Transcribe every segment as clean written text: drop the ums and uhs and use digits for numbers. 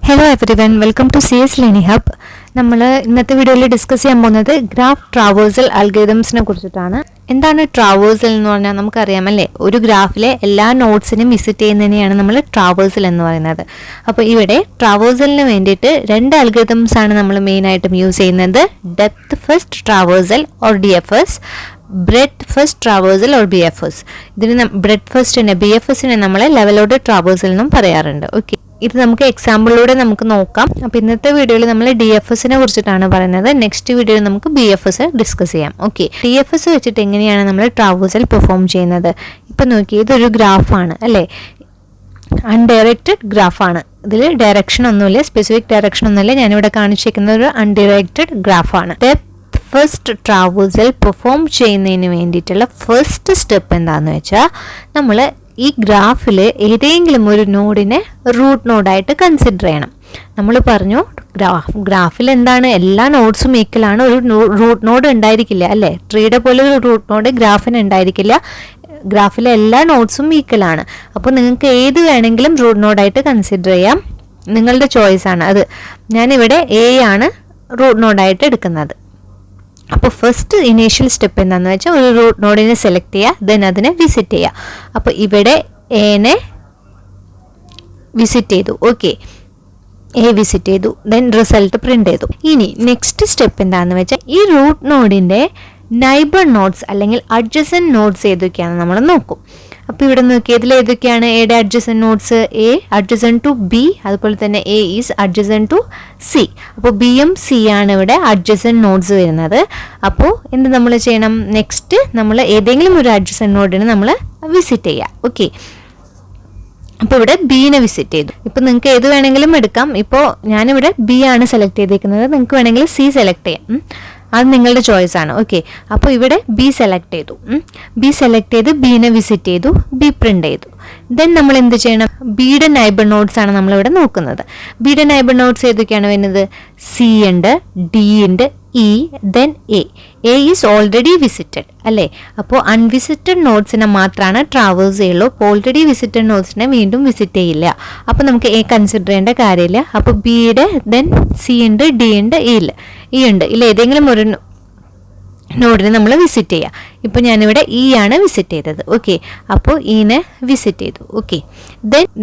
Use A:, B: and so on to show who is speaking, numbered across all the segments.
A: Hello everyone, welcome to CS Learning Hub. നമ്മൾ ഇന്നത്തെ വീഡിയോയിൽ ഡിസ്കസ് ചെയ്യാൻ പോകുന്നത് ഗ്രാഫ് ട്രാവേഴ്സൽ അൽഗോരിതംസിനെ കുറിച്ചിട്ടാണ്. എന്താണ് ട്രാവേഴ്സൽ എന്ന് പറഞ്ഞാൽ നമുക്കറിയാമല്ലേ, ഒരു ഗ്രാഫിലെ എല്ലാ നോഡ്സിനും വിസിറ്റ് ചെയ്യുന്നതിനെയാണ് നമ്മൾ ട്രാവേഴ്സൽ എന്ന് പറയുന്നത്. അപ്പോൾ ഇവിടെ ട്രാവേഴ്സലിന് വേണ്ടിയിട്ട് രണ്ട് അൽഗോരിതംസ് ആണ് നമ്മൾ മെയിനായിട്ടും യൂസ് ചെയ്യുന്നത്. Depth first traversal or DFS, bread first traversal or BFS. ഇതിന് ബ്രെഡ് ഫസ്റ്റിനെ BFSനെ നമ്മൾ ലെവലോഡ് ട്രാവേഴ്സൽ എന്നും പറയാറുണ്ട്. ഓക്കെ, ഇത് നമുക്ക് എക്സാമ്പിളിലൂടെ നമുക്ക് നോക്കാം. അപ്പോൾ ഇന്നത്തെ വീഡിയോയിൽ നമ്മൾ DFSനെ കുറിച്ചിട്ടാണ് പറയുന്നത്. നെക്സ്റ്റ് വീഡിയോയിൽ നമുക്ക് BFS ഡിസ്കസ് ചെയ്യാം. ഓക്കെ, DFS വെച്ചിട്ട് എങ്ങനെയാണ് നമ്മൾ ട്രാവേഴ്സൽ പെർഫോം ചെയ്യുന്നത്? ഇപ്പം നോക്കി, ഇതൊരു ഗ്രാഫാണ് അല്ലേ, അൺഡയറക്റ്റഡ് ഗ്രാഫാണ്. ഇതിൽ ഡയറക്ഷൻ ഒന്നുമില്ല, സ്പെസിഫിക് ഡയറക്ഷൻ ഒന്നുമില്ല. ഞാനിവിടെ കാണിച്ചിരിക്കുന്ന ഒരു അൺഡയറക്റ്റഡ് ഗ്രാഫാണ്. ഫസ്റ്റ് ട്രാവേഴ്സൽ പെർഫോം ചെയ്യുന്നതിന് വേണ്ടിയിട്ടുള്ള ഫസ്റ്റ് സ്റ്റെപ്പ് എന്താണെന്ന് വെച്ചാൽ, നമ്മൾ ഈ ഗ്രാഫിൽ ഏതെങ്കിലും ഒരു നോഡിനെ റൂട്ട് നോഡായിട്ട് കൺസിഡർ ചെയ്യണം. നമ്മൾ പറഞ്ഞു ഗ്രാഫിൽ എന്താണ്, എല്ലാ നോഡ്സും ഈക്വലാണ്, ഒരു റൂട്ട് നോഡ് ഉണ്ടായിരിക്കില്ല അല്ലേ. ട്രീയുടെ പോലെ ഒരു റൂട്ട് നോഡ് ഗ്രാഫിന് ഉണ്ടായിരിക്കില്ല. ഗ്രാഫിലെ എല്ലാ നോഡ്സും ഈക്വലാണ്. അപ്പോൾ നിങ്ങൾക്ക് ഏത് വേണമെങ്കിലും റൂട്ട് നോഡായിട്ട് കൺസിഡർ ചെയ്യാം, നിങ്ങളുടെ ചോയ്സാണ് അത്. ഞാനിവിടെ A ആണ് റൂട്ട് നോഡായിട്ട് എടുക്കുന്നത്. അപ്പോൾ ഫസ്റ്റ് ഇനീഷ്യൽ സ്റ്റെപ്പ് എന്താണെന്ന് വെച്ചാൽ, ഒരു റൂട്ട് നോഡിനെ സെലക്ട് ചെയ്യുക, ദെൻ അതിനെ വിസിറ്റ് ചെയ്യുക. അപ്പോൾ ഇവിടെ എനെ വിസിറ്റ് ചെയ്തു. ഓക്കെ, A വിസിറ്റ് ചെയ്തു, ദെൻ റിസൾട്ട് പ്രിന്റ് ചെയ്തു. ഇനി നെക്സ്റ്റ് സ്റ്റെപ്പ് എന്താണെന്ന് വെച്ചാൽ, ഈ റൂട്ട് നോഡിൻ്റെ നൈബർ നോഡ്സ് അല്ലെങ്കിൽ അഡ്ജസൻറ്റ് നോഡ്സ് ഏതൊക്കെയാണെന്ന് നമ്മൾ നോക്കും. അപ്പോൾ ഇവിടെ നോക്കി, ഇതിൽ ഏതൊക്കെയാണ് എയുടെ adjacent nodes? A adjacent to B, അതുപോലെ തന്നെ A is adjacent to C. അപ്പോൾ Bയും C ആണ് ഇവിടെ അഡ്ജസൻറ്റ് നോഡ്സ് വരുന്നത്. അപ്പോൾ എന്ത് നമ്മൾ ചെയ്യണം? നെക്സ്റ്റ് നമ്മൾ ഏതെങ്കിലും ഒരു അഡ്ജസൻറ്റ് നോഡിന് നമ്മൾ വിസിറ്റ് ചെയ്യുക. ഓക്കെ, അപ്പോൾ ഇവിടെ ബീനെ വിസിറ്റ് ചെയ്തു. ഇപ്പോൾ നിങ്ങൾക്ക് ഏത് വേണമെങ്കിലും എടുക്കാം. ഇപ്പോൾ ഞാനിവിടെ B ആണ് സെലക്ട് ചെയ്തിരിക്കുന്നത്, നിങ്ങൾക്ക് വേണമെങ്കിൽ C സെലക്ട് ചെയ്യാം, അത് നിങ്ങളുടെ ചോയ്സ് ആണ്. ഓക്കെ, അപ്പോൾ ഇവിടെ B സെലക്ട് ചെയ്തു. B സെലക്ട് ചെയ്ത് ബീനെ വിസിറ്റ് ചെയ്തു, B പ്രിന്റ് ചെയ്തു. ദെൻ നമ്മൾ എന്ത് ചെയ്യണം? ബിയുടെ നൈബർ നോഡ്സ് ആണ് നമ്മളിവിടെ നോക്കുന്നത്. ബിയുടെ നൈബർ നോഡ്സ് ഏതൊക്കെയാണ് വരുന്നത്? C ഉണ്ട്, D ഉണ്ട്, E, then A. A is already visited അല്ലേ. അപ്പോൾ അൺവിസിറ്റഡ് നോഡ്സിനെ മാത്രമാണ് ട്രാവേഴ്സ് ചെയ്യുള്ളൂ. അപ്പോൾ ഓൾറെഡി വിസിറ്റഡ് നോഡ്സിനെ വീണ്ടും വിസിറ്റ് ചെയ്യില്ല. അപ്പോൾ നമുക്ക് A കൺസിഡർ ചെയ്യേണ്ട കാര്യമില്ല. അപ്പോൾ ബിയുടെ ദെൻ C ഉണ്ട്, D ഉണ്ട്, E ഉണ്ട്. ഇല്ല, ഏതെങ്കിലും ഒരു നോഡിനെ നമ്മൾ വിസിറ്റ് ചെയ്യുക. ഇപ്പോൾ ഞാനിവിടെ E ആണ് വിസിറ്റ് ചെയ്തത്. ഓക്കെ, അപ്പോൾ ഈനെ വിസിറ്റ് ചെയ്തു. ഓക്കെ,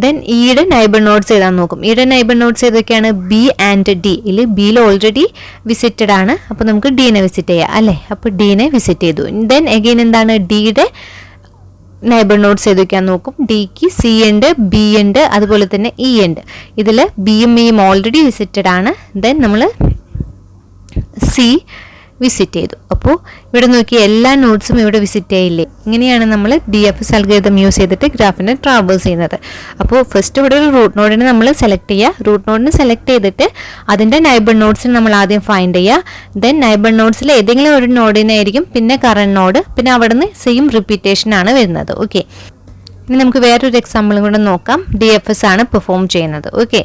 A: ദെൻ ഇയുടെ നൈബർ നോഡ്സ് ഏതാന്ന് നോക്കും. ഇയുടെ നൈബർ നോഡ്സ് ഏതൊക്കെയാണ്? B and D. ഇതിൽ ബിയിൽ ഓൾറെഡി വിസിറ്റഡ് ആണ്, അപ്പോൾ നമുക്ക് ഡീനെ വിസിറ്റ് ചെയ്യാം അല്ലേ. അപ്പോൾ ഡീനെ വിസിറ്റ് ചെയ്തു. ദെൻ എഗെയിൻ എന്താണ്? ഡിയുടെ നൈബർ നോഡ്സ് ഏതൊക്കെയാന്ന് നോക്കും. ഡിക്ക് C ഉണ്ട്, B ഉണ്ട്, അതുപോലെ തന്നെ E ഉണ്ട്. ഇതിൽ ബിയും ഇയും ഓൾറെഡി വിസിറ്റഡ് ആണ്. ദെൻ നമ്മൾ C വിസിറ്റ് ചെയ്തു. അപ്പോൾ ഇവിടെ നോക്കി, എല്ലാ നോഡ്സും ഇവിടെ വിസിറ്റ് ചെയ്യില്ലേ. ഇങ്ങനെയാണ് നമ്മൾ DFS അൽഗോരിതം യൂസ് ചെയ്തിട്ട് ഗ്രാഫിനെ ട്രാവേഴ്സ് ചെയ്യുന്നത്. അപ്പോൾ ഫസ്റ്റ് ഇവിടെ ഒരു റൂട്ട് നോഡിനെ നമ്മൾ സെലക്ട് ചെയ്യുക. റൂട്ട് നോഡിനെ സെലക്ട് ചെയ്തിട്ട് അതിൻ്റെ നൈബർ നോഡ്സിന് നമ്മൾ ആദ്യം ഫൈൻഡ് ചെയ്യുക. ദെൻ നൈബർ നോഡ്സിൽ ഏതെങ്കിലും ഒരു നോഡിനായിരിക്കും പിന്നെ കറണ്ട് നോഡ്, പിന്നെ അവിടെ നിന്ന് സെയിം റിപ്പീറ്റേഷൻ ആണ് വരുന്നത്. ഓക്കെ, ഇനി നമുക്ക് വേറൊരു എക്സാമ്പിളും കൂടെ നോക്കാം. DFS ആണ് പെർഫോം ചെയ്യുന്നത്. ഓക്കെ,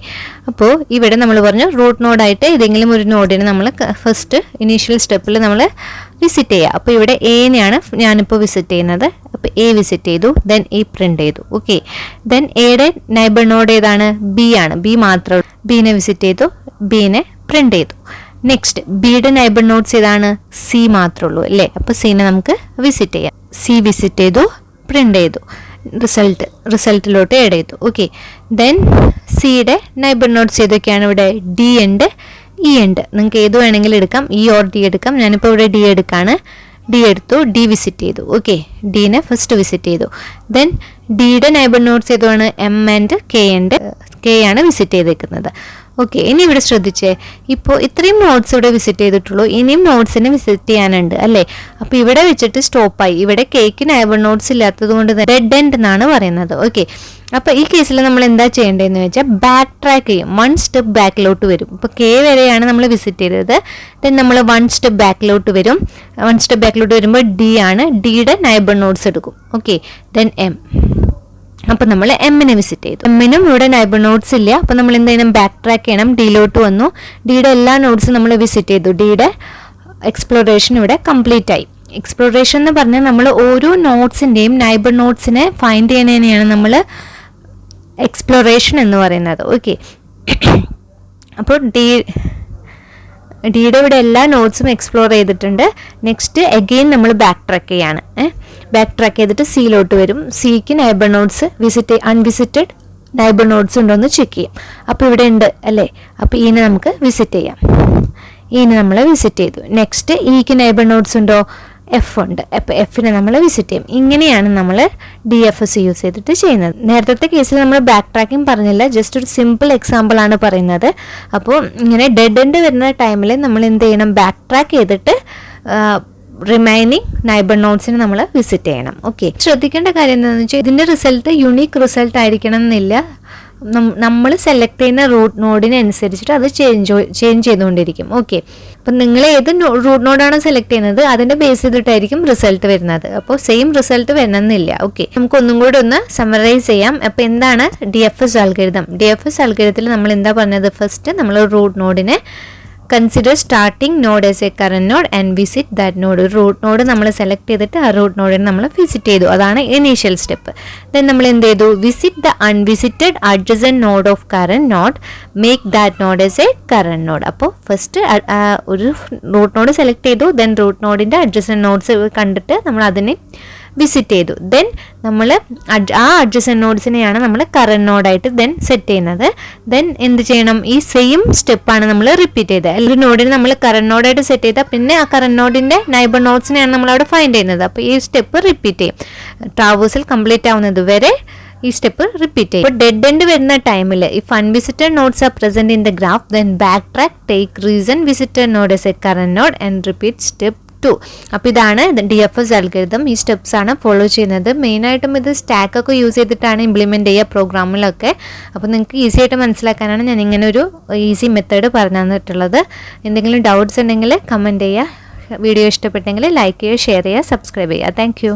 A: അപ്പോൾ ഇവിടെ നമ്മൾ പറഞ്ഞു റൂട്ട് നോഡായിട്ട് ഏതെങ്കിലും ഒരു നോഡിനെ നമ്മൾ ഫസ്റ്റ് ഇനീഷ്യൽ സ്റ്റെപ്പിൽ നമ്മൾ വിസിറ്റ് ചെയ്യുക. അപ്പോൾ ഇവിടെ എനെയാണ് ഞാനിപ്പോൾ വിസിറ്റ് ചെയ്യുന്നത്. അപ്പോൾ A വിസിറ്റ് ചെയ്തു, ദെൻ E പ്രിന്റ് ചെയ്തു. ഓക്കെ, ദെൻ എയുടെ നൈബർ നോഡ് ഏതാണ്? B ആണ്. B മാത്രം. ബീനെ വിസിറ്റ് ചെയ്തു, ബീനെ പ്രിന്റ് ചെയ്തു. നെക്സ്റ്റ് ബിയുടെ നൈബർ നോഡ്സ് ഏതാണ്? C മാത്രമേ ഉള്ളൂ അല്ലേ. അപ്പോൾ സീനെ നമുക്ക് വിസിറ്റ് ചെയ്യാം. C വിസിറ്റ് ചെയ്തു, പ്രിന്റ് ചെയ്തു, റിസൾട്ടിലോട്ട് ആഡ് ചെയ്തു. ഓക്കെ, ദെൻ സിയുടെ നൈബർ നോഡ്സ് ഏതൊക്കെയാണ്? ഇവിടെ D ഉണ്ട്, E ഉണ്ട്. നിങ്ങൾക്ക് ഏത് വേണമെങ്കിലും എടുക്കാം, E ഓർ D എടുക്കാം. ഞാനിപ്പോൾ ഇവിടെ D എടുക്കാണ്. D എടുത്തു, D വിസിറ്റ് ചെയ്തു. ഓക്കെ, ഡീനെ ഫസ്റ്റ് വിസിറ്റ് ചെയ്തു. ദെൻ ഡിയുടെ നൈബർ നോഡ്സ് ഏതാണ്? M ആൻഡ് K ഉണ്ട്. K ആണ് വിസിറ്റ് ചെയ്തേക്കുന്നത്. ഓക്കെ, ഇനി ഇവിടെ ശ്രദ്ധിച്ചേ, ഇപ്പോൾ ഇത്രയും നോട്ട്സ് ഇവിടെ വിസിറ്റ് ചെയ്തിട്ടുള്ളൂ, ഇനിയും നോട്ട്സിനെ വിസിറ്റ് ചെയ്യാനുണ്ട് അല്ലേ. അപ്പോൾ ഇവിടെ വെച്ചിട്ട് സ്റ്റോപ്പായി. ഇവിടെ കേക്ക് നൈബർ നോട്ട്സ് ഇല്ലാത്തത് കൊണ്ട് ഡെഡ് എൻഡ് എന്നാണ് പറയുന്നത്. ഓക്കെ, അപ്പോൾ ഈ കേസിൽ നമ്മൾ എന്താ ചെയ്യേണ്ടതെന്ന് വെച്ചാൽ, ബാക്ക് ട്രാക്ക് ചെയ്യും, 1 സ്റ്റെപ്പ് ബാക്കിലോട്ട് വരും. ഇപ്പോൾ K വരെയാണ് നമ്മൾ വിസിറ്റ് ചെയ്തത്. ദെൻ നമ്മൾ 1 സ്റ്റെപ്പ് ബാക്കിലോട്ട് വരും. 1 സ്റ്റെപ്പ് ബാക്കിലോട്ട് വരുമ്പോൾ D ആണ്. ഡിയുടെ നൈബർ നോട്ട്സ് എടുക്കും. Okay, then M. അപ്പോൾ നമ്മൾ എമ്മിനെ വിസിറ്റ് ചെയ്തു. എമ്മിനും ഇവിടെ നൈബർ നോട്ട്സ് ഇല്ല. അപ്പോൾ നമ്മൾ എന്ത് ചെയ്യണം? ബാക്ക് ട്രാക്ക് ചെയ്യണം. ഡിയിലോട്ട് വന്നു. ഡിയുടെ എല്ലാ നോട്ട്സും നമ്മൾ വിസിറ്റ് ചെയ്തു. ഡിയുടെ എക്സ്പ്ലോറേഷൻ ഇവിടെ കംപ്ലീറ്റ് ആയി. എക്സ്പ്ലോറേഷൻ എന്ന് പറഞ്ഞാൽ നമ്മൾ ഓരോ നോട്ട്സിൻ്റെയും നൈബർ നോട്ട്സിനെ ഫൈൻഡ് ചെയ്യുന്നതിനെയാണ് നമ്മൾ എക്സ്പ്ലോറേഷൻ എന്ന് പറയുന്നത്. ഓക്കെ, അപ്പോൾ ഡിയുടെ ഇവിടെ എല്ലാ നോട്ട്സും എക്സ്പ്ലോർ ചെയ്തിട്ടുണ്ട്. നെക്സ്റ്റ് അഗെയിൻ നമ്മൾ ബാക്ക് ട്രാക്ക് ചെയ്യാണ്. ബാക്ക് ട്രാക്ക് ചെയ്തിട്ട് സിയിലോട്ട് വരും. സിക്ക് neighbour notes unvisited neighbour notes ഉണ്ടോ എന്ന് ചെക്ക് ചെയ്യും. അപ്പോൾ ഇവിടെ ഉണ്ട് അല്ലേ, അപ്പോൾ ഈനെ നമുക്ക് വിസിറ്റ് ചെയ്യാം. ഈനെ നമ്മൾ വിസിറ്റ് ചെയ്തു. നെക്സ്റ്റ് ഇക്ക് നൈബർ നോട്ട്സ് ഉണ്ടോ, എഫ് ഉണ്ട്. അപ്പോൾ എഫിനെ നമ്മൾ വിസിറ്റ് ചെയ്യും. ഇങ്ങനെയാണ് നമ്മൾ DFS യൂസ് ചെയ്തിട്ട് ചെയ്യുന്നത്. നേരത്തെ കേസിൽ നമ്മൾ ബാക്ക് ട്രാക്കിംഗ് പറഞ്ഞില്ല, ജസ്റ്റ് ഒരു സിമ്പിൾ എക്സാമ്പിൾ ആണ് പറയുന്നത്. അപ്പോൾ ഇങ്ങനെ ഡെഡ് എൻഡ് വരുന്ന ടൈമിൽ നമ്മൾ എന്ത് ചെയ്യണം, ബാക്ക് ട്രാക്ക് ചെയ്തിട്ട് റിമൈനിങ് നൈബർ നോട്ട്സിന് നമ്മൾ വിസിറ്റ് ചെയ്യണം. ഓക്കെ, ശ്രദ്ധിക്കേണ്ട കാര്യം എന്താണെന്ന് വെച്ചാൽ ഇതിൻ്റെ റിസൾട്ട് യുണീക്ക് റിസൾട്ട് ആയിരിക്കണം എന്നില്ല. നമ്മൾ സെലക്ട് ചെയ്യുന്ന റൂട്ട് നോഡിനനുസരിച്ചിട്ട് അത് ചേഞ്ച് ചെയ്തുകൊണ്ടിരിക്കും. ഓക്കെ, അപ്പം നിങ്ങൾ ഏത് റൂട്ട് നോഡാണ് സെലക്ട് ചെയ്യുന്നത് അതിൻ്റെ ബേസ് ചെയ്തിട്ടായിരിക്കും റിസൾട്ട് വരുന്നത്. അപ്പോൾ സെയിം റിസൾട്ട് വരണമെന്നില്ല. ഓക്കെ, നമുക്ക് ഒന്നും കൂടി ഒന്ന് സമ്മറൈസ് ചെയ്യാം. അപ്പോൾ എന്താണ് DFS അൽഗോരിതം? DFS അൽഗോരിതത്തിൽ നമ്മൾ എന്താ പറഞ്ഞത്? ഫസ്റ്റ് നമ്മൾ റൂട്ട് നോഡിനെ consider starting node as A current node and visit that node. ഒരു റൂട്ട് നോഡ് നമ്മൾ സെലക്ട് ചെയ്തിട്ട് ആ റൂട്ട് നോഡിനെ നമ്മൾ വിസിറ്റ് ചെയ്തു. അതാണ് ഇനീഷ്യൽ സ്റ്റെപ്പ്. ദെൻ നമ്മൾ എന്ത് ചെയ്തു? Visit the unvisited adjacent node of current node, make that node as A current node. അപ്പോൾ ഫസ്റ്റ് ഒരു റൂട്ട് നോഡ് സെലക്ട് ചെയ്തു. ദെൻ റൂട്ട് നോഡിൻ്റെ അഡ്ജസൻറ്റ് നോഡ്സ് കണ്ടിട്ട് നമ്മൾ അതിനെ വിസിറ്റ് ചെയ്തു. ദെൻ നമ്മൾ ആ അഡ്ജസൻറ്റ് നോഡ്സിനെയാണ് നമ്മൾ കറന്റ് നോഡായിട്ട് ദെൻ സെറ്റ് ചെയ്യുന്നത്. ദെൻ എന്ത് ചെയ്യണം? ഈ സെയിം സ്റ്റെപ്പാണ് നമ്മൾ റിപ്പീറ്റ് ചെയ്തത്. ഒരു നോഡിനെ നമ്മൾ കറന്റ് നോഡായിട്ട് സെറ്റ് ചെയ്താൽ പിന്നെ ആ കറന്റ് നോഡിൻ്റെ നൈബർ നോഡ്സിനെയാണ് നമ്മൾ അവിടെ ഫൈൻഡ് ചെയ്യുന്നത്. അപ്പോൾ ഈ സ്റ്റെപ്പ് റിപ്പീറ്റ് ചെയ്യും. ട്രാവേഴ്സൽ കംപ്ലീറ്റ് ആവുന്നത് വരെ ഈ സ്റ്റെപ്പ് റിപ്പീറ്റ് ചെയ്യും. ഇപ്പോൾ ഡെഡ് എൻഡ് വരുന്ന ടൈമിൽ if unvisited nodes R present in the graph then back track, take reason visited node as A current node and repeat step 2. അപ്പോൾ ഇതാണ് DFS അൽഗോരിതം. ഈ സ്റ്റെപ്സ് ആണ് ഫോളോ ചെയ്യുന്നത്. മെയിനായിട്ടും ഇത് സ്റ്റാക്കൊക്കെ യൂസ് ചെയ്തിട്ടാണ് ഇംപ്ലിമെൻറ്റ് ചെയ്യുക പ്രോഗ്രാമിലൊക്കെ. അപ്പോൾ നിങ്ങൾക്ക് ഈസി ആയിട്ട് മനസ്സിലാക്കാനാണ് ഞാൻ ഇങ്ങനെ ഒരു ഈസി മെത്തേഡ് പറഞ്ഞു തന്നിട്ടുള്ളത്. എന്തെങ്കിലും ഡൗട്ട്സ് ഉണ്ടെങ്കിൽ കമൻറ്റ് ചെയ്യുക. വീഡിയോ ഇഷ്ടപ്പെട്ടെങ്കിൽ ലൈക്ക് ചെയ്യുക, ഷെയർ ചെയ്യുക, സബ്സ്ക്രൈബ് ചെയ്യുക. താങ്ക്